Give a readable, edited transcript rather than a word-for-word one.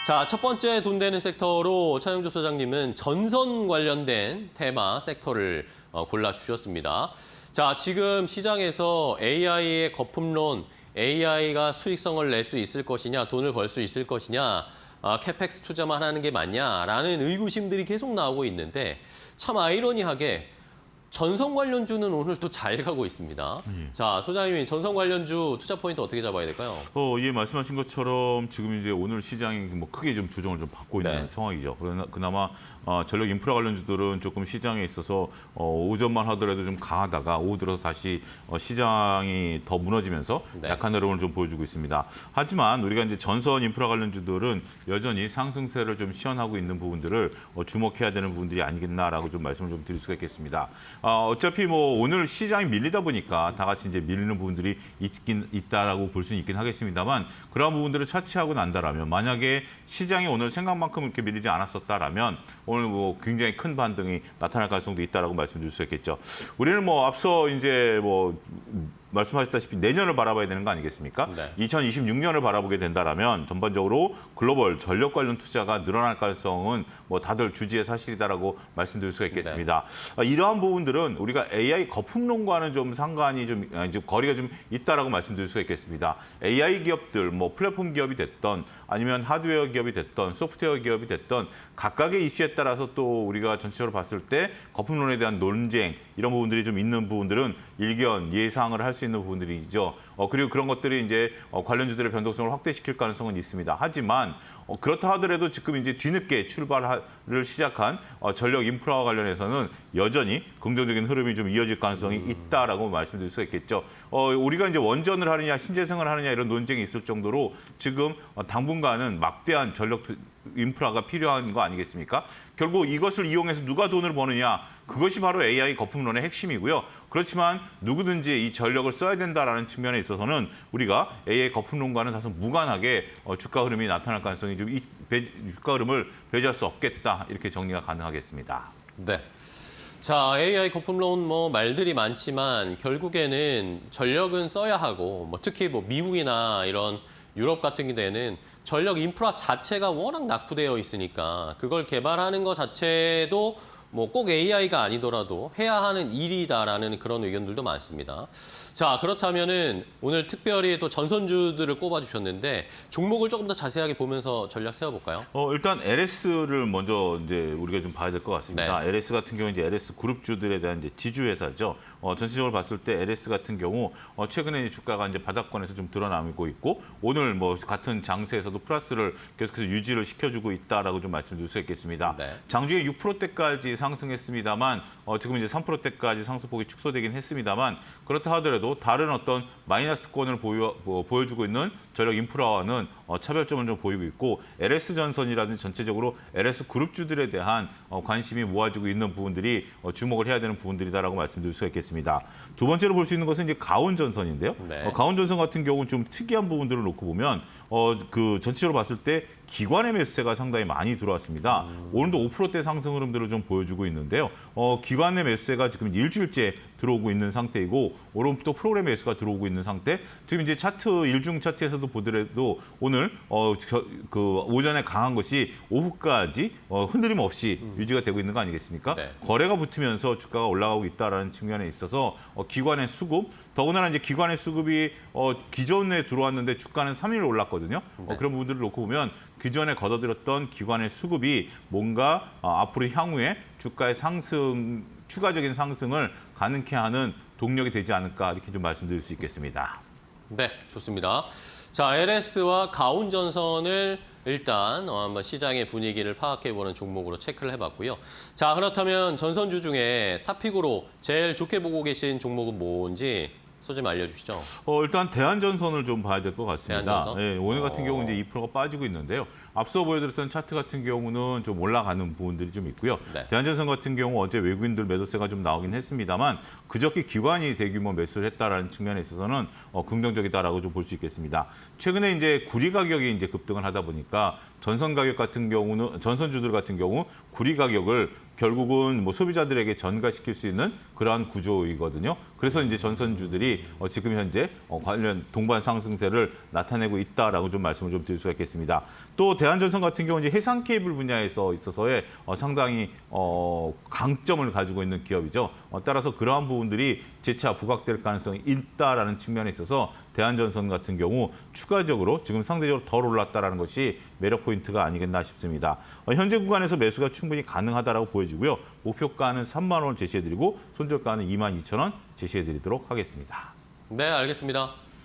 자, 첫 번째 돈 되는 섹터로 차영주 소장님은 전선 관련된 테마 섹터를 골라주셨습니다. 자, 지금 시장에서 AI의 거품론, AI가 수익성을 낼 수 있을 것이냐, 돈을 벌 수 있을 것이냐, 캐펙스 투자만 하는 게 맞냐라는 의구심들이 계속 나오고 있는데 참 아이러니하게 전선 관련주는 오늘 또 잘 가고 있습니다. 자, 소장님이 전선 관련주 투자 포인트 어떻게 잡아야 될까요? 예, 말씀하신 것처럼 지금 이제 오늘 시장이 뭐 크게 좀 조정을 좀 받고 있는 네. 상황이죠. 그나마 전력 인프라 관련주들은 조금 시장에 있어서 오전만 하더라도 좀 강하다가 오후 들어서 다시 시장이 더 무너지면서 네. 약한 흐름을 좀 보여주고 있습니다. 하지만 우리가 이제 전선 인프라 관련주들은 여전히 상승세를 좀 시현하고 있는 부분들을 주목해야 되는 부분들이 아니겠나라고 좀 말씀을 좀 드릴 수가 있겠습니다. 어차피 뭐 오늘 시장이 밀리다 보니까 다 같이 이제 밀리는 부분들이 있다라고 볼 수는 있긴 하겠습니다만 그러한 부분들을 차치하고 난다라면 만약에 시장이 오늘 생각만큼 이렇게 밀리지 않았었다라면 오늘 뭐 굉장히 큰 반등이 나타날 가능성도 있다라고 말씀드릴 수 있겠죠. 우리는 뭐 앞서 이제 뭐 말씀하셨다시피 내년을 바라봐야 되는 거 아니겠습니까? 네. 2026년을 바라보게 된다라면 전반적으로 글로벌 전력 관련 투자가 늘어날 가능성은 뭐 다들 주지의 사실이다라고 말씀드릴 수가 있겠습니다. 네. 이러한 부분들은 우리가 AI 거품론과는 좀 상관이 좀 거리가 좀 있다라고 말씀드릴 수가 있겠습니다. AI 기업들, 뭐 플랫폼 기업이 됐던 아니면 하드웨어 기업이 됐던 소프트웨어 기업이 됐던 각각의 이슈에 따라서 또 우리가 전체적으로 봤을 때 거품론에 대한 논쟁 이런 부분들이 좀 있는 부분들은 일견 예상을 할 수 있는 부분들이죠. 그리고 그런 것들이 이제 관련주들의 변동성을 확대시킬 가능성은 있습니다. 하지만 그렇다 하더라도 지금 이제 뒤늦게 출발을 시작한 전력 인프라와 관련해서는 여전히 긍정적인 흐름이 좀 이어질 가능성이 있다라고 말씀드릴 수가 있겠죠. 우리가 이제 원전을 하느냐 신재생을 하느냐 이런 논쟁이 있을 정도로 지금 당분간은 막대한 전력 인프라가 필요한 거 아니겠습니까? 결국 이것을 이용해서 누가 돈을 버느냐 그것이 바로 AI 거품론의 핵심이고요. 그렇지만 누구든지 이 전력을 써야 된다라는 측면에 있어서는 우리가 AI 거품론과는 다소 무관하게 주가 흐름이 나타날 가능성이 좀 주가 흐름을 배제할 수 없겠다 이렇게 정리가 가능하겠습니다. 네. 자, AI 거품론 뭐 말들이 많지만 결국에는 전력은 써야 하고 뭐 특히 뭐 미국이나 이런 유럽 같은 데는 전력 인프라 자체가 워낙 낙후되어 있으니까 그걸 개발하는 것 자체도 뭐 꼭 AI가 아니더라도 해야 하는 일이다라는 그런 의견들도 많습니다. 자, 그렇다면은 오늘 특별히 또 전선주들을 꼽아주셨는데 종목을 조금 더 자세하게 보면서 전략 세워볼까요? 일단 LS를 먼저 이제 우리가 좀 봐야 될 것 같습니다. 네. LS 같은 경우 이제 LS 그룹주들에 대한 이제 지주회사죠. 전체적으로 봤을 때 LS 같은 경우 최근에 주가가 이제 바닥권에서 좀 드러나고 있고 오늘 뭐 같은 장세에서도 플러스를 계속해서 유지를 시켜주고 있다라고 좀 말씀드릴 수 있겠습니다. 네. 장중에 6%대까지 상승했습니다만 지금 이제 3%대까지 상승폭이 축소되긴 했습니다만 그렇다 하더라도 다른 어떤 마이너스권을 보여주고 있는 전력 인프라와는 차별점을 좀 보이고 있고 LS전선이라든지 전체적으로 LS 그룹주들에 대한 관심이 모아지고 있는 부분들이 주목을 해야 되는 부분들이다라고 말씀드릴 수가 있겠습니다. 두 번째로 볼 수 있는 것은 이제 가온전선인데요. 네. 가온전선 같은 경우는 좀 특이한 부분들을 놓고 보면 그 전체적으로 봤을 때 기관의 매수세가 상당히 많이 들어왔습니다. 오늘도 5%대 상승 흐름들을 좀 보여주고 있는데요. 기관의 매수세가 지금 일주일째 들어오고 있는 상태이고 오늘 또 프로그램 매수가 들어오고 있는 상태. 지금 이제 차트 일중 차트에서도 보더라도 오늘 그 오전에 강한 것이 오후까지 흔들림 없이 유지가 되고 있는 거 아니겠습니까? 네. 거래가 붙으면서 주가가 올라가고 있다라는 측면에 있어서 기관의 수급, 더군다나 이제 기관의 수급이 기존에 들어왔는데 주가는 3일 올랐거든요. 네. 그런 부분들을 놓고 보면 기존에 걷어들였던 기관의 수급이 뭔가 앞으로 향후에 주가의 상승, 추가적인 상승을 가능케 하는 동력이 되지 않을까 이렇게 좀 말씀드릴 수 있겠습니다. 네, 좋습니다. 자, LS와 가온전선을 일단 한번 시장의 분위기를 파악해보는 종목으로 체크를 해봤고요. 자, 그렇다면 전선주 중에 탑픽으로 제일 좋게 보고 계신 종목은 뭔지 소좀 알려주시죠. 일단 대한전선을 좀 봐야 될 것 같습니다. 대한전선? 예, 오늘 같은 경우 이제 2%가 빠지고 있는데요. 앞서 보여드렸던 차트 같은 경우는 좀 올라가는 부분들이 좀 있고요. 네. 대한전선 같은 경우 어제 외국인들 매도세가 좀 나오긴 했습니다만 그저께 기관이 대규모 매수를 했다라는 측면에 있어서는 긍정적이다라고 좀 볼 수 있겠습니다. 최근에 이제 구리 가격이 이제 급등을 하다 보니까 전선 가격 같은 경우는 전선주들 같은 경우 구리 가격을 결국은 뭐 소비자들에게 전가시킬 수 있는 그러한 구조이거든요. 그래서 이제 전선주들이 지금 현재 관련 동반 상승세를 나타내고 있다라고 좀 말씀을 좀 드릴 수가 있겠습니다. 또 대한전선 같은 경우 이제 해상 케이블 분야에서 있어서의 상당히 강점을 가지고 있는 기업이죠. 따라서 그러한 부분들이 재차 부각될 가능성이 있다라는 측면에 있어서 대한전선 같은 경우 추가적으로 지금 상대적으로 덜 올랐다라는 것이 매력 포인트가 아니겠나 싶습니다. 현재 구간에서 매수가 충분히 가능하다라고 보여지고요. 목표가는 3만 원을 제시해드리고 손절가는 22,000원 제시해드리도록 하겠습니다. 네, 알겠습니다.